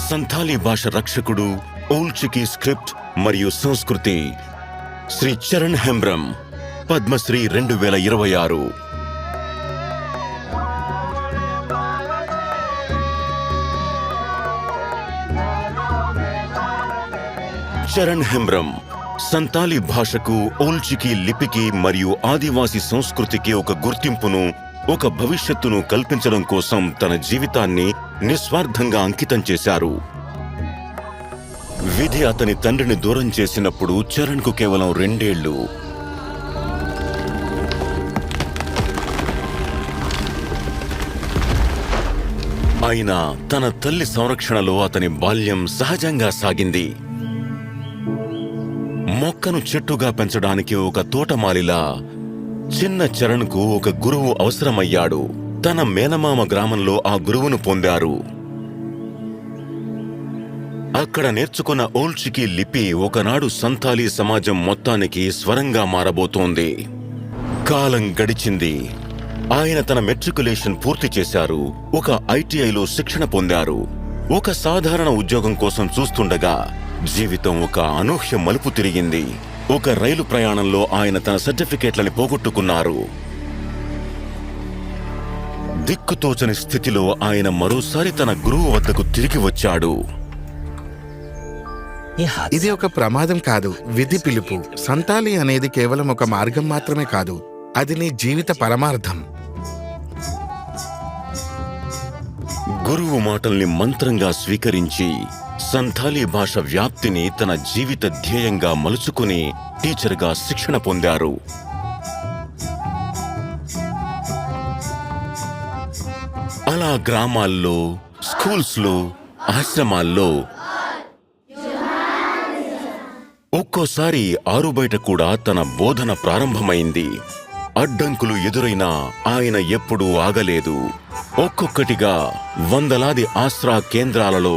సంథాలీ భాష రక్షకుడు, old చికీ script మరియు సంస్కృతి శ్రీ చరణ్ హెంబ్రమ్, పద్మశ్రీ 2026. చరణ్ హెంబ్రమ్ సంతాలీ భాషకు, ఓల్డ్ చికీ లిపికి మరియు ఆదివాసీ సంస్కృతికి ఒక గుర్తింపును, ఒక భవిష్యత్తును కల్పించడం కోసం తన జీవితాన్ని నిస్వార్థంగా అంకితం చేశారు. విధి అతని తండ్రిని దూరం చేసినప్పుడు చరణ్కు కేవలం 2 ఏళ్లు. అయినా తన తల్లి సంరక్షణలో అతని బాల్యం సహజంగా సాగింది. మొక్కను చెట్టుగా పెంచడానికి ఒక తోటమాలిలా చిన్న చరణ్కు ఒక గురువు అవసరమయ్యాడు. తన మేనమామ గ్రామంలో ఆ గురువును పొందారు. అక్కడ నేర్చుకున్న ఓల్డ్ చికీ లిపి ఒకనాడు సంతాలీ సమాజం మొత్తానికి స్వరంగా మారబోతోంది. కాలం గడిచింది. ఆయన తన మెట్రికులేషన్ పూర్తి చేశారు. ఒక ఐటీఐలో శిక్షణ పొందారు. ఒక సాధారణ ఉద్యోగం కోసం చూస్తుండగా జీవితం ఒక అనూహ్య మలుపు తిరిగింది. ఒక రైలు ప్రయాణంలో ఆయన తన సర్టిఫికేట్లని పోగొట్టుకున్నారు. దిక్కుతోచని స్థితిలో ఆయన మరోసారి తన గురువు వద్దకు తిరిగి వచ్చాడు. ఇది ఒక ప్రమాదం కాదు, విధి పిలుపు. సంతాలి అనేది కేవలం ఒక మార్గం మాత్రమే కాదు, అది నీ జీవిత పరమార్థం. గురువు మాటల్ని మంత్రంగా స్వీకరించి సంథాలీ భాష వ్యాప్తిని తన జీవిత ధ్యేయంగా మలుచుకుని టీచర్గా శిక్షణ పొందారు. అలా గ్రామాల్లో, స్కూల్స్లో, ఆశ్రమాల్లో, ఒక్కోసారి ఆరుబయట కూడా తన బోధన ప్రారంభమైంది. అడ్డంకులు ఎదురైనా ఆయన ఎప్పుడూ ఆగలేదు. ఒక్కొక్కటిగా వందలాది ఆశ్రా కేంద్రాలలో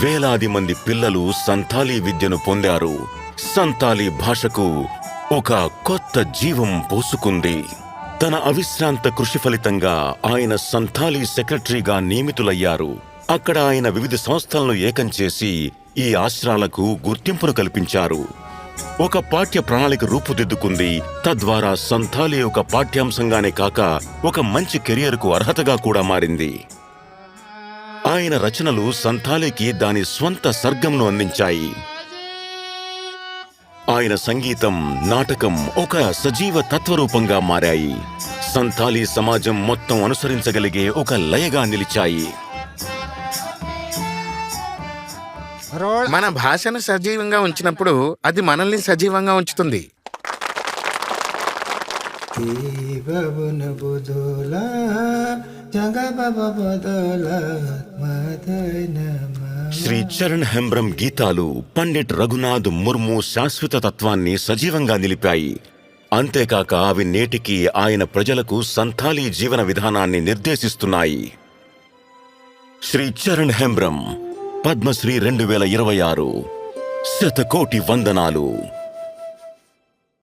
వేలాది మంది పిల్లలు సంతాలీ విద్యను పొందారు. సంతాలీ భాషకు ఒక కొత్త జీవం పోసుకుంది. తన అవిశ్రాంత కృషి ఫలితంగా ఆయన సంతాలీ సెక్రటరీగా నియమితులయ్యారు. అక్కడ ఆయన వివిధ సంస్థలను ఏకం చేసి ఈ ఆశ్రాలకు గుర్తింపును కల్పించారు. ఒక పాఠ్య ప్రణాళిక రూపుదిద్దుకుంది. తద్వారా సంతాలీ ఒక పాఠ్యాంశంగానే కాక ఒక మంచి కెరియర్కు అర్హతగా కూడా మారింది. ఆయన రచనలు సంతాలీకి దాని స్వంత సర్గంను అందించాయి. ఆయన సంగీతం, నాటకం ఒక సజీవ తత్వరూపంగా మారాయి. సంతాలీ సమాజం మొత్తం అనుసరించగలిగే ఒక లయగా నిలిచాయి. మన భాషను సజీవంగా ఉంచినప్పుడు అది మనల్ని సజీవంగా ఉంచుతుంది. శ్రీ చరణ్ హెంబ్రమ్ గీతాలు పండిట్ రఘునాథ్ ముర్ము శాశ్వత తత్వాన్ని సజీవంగా నిలిపాయి. అంతేకాక అవి నేటికి ఆయన ప్రజలకు సంథాలీ జీవన విధానాన్ని నిర్దేశిస్తున్నాయి. శ్రీ చరణ్ హెంబ్రమ్, పద్మశ్రీ 2026. శతకోటి వందనాలు.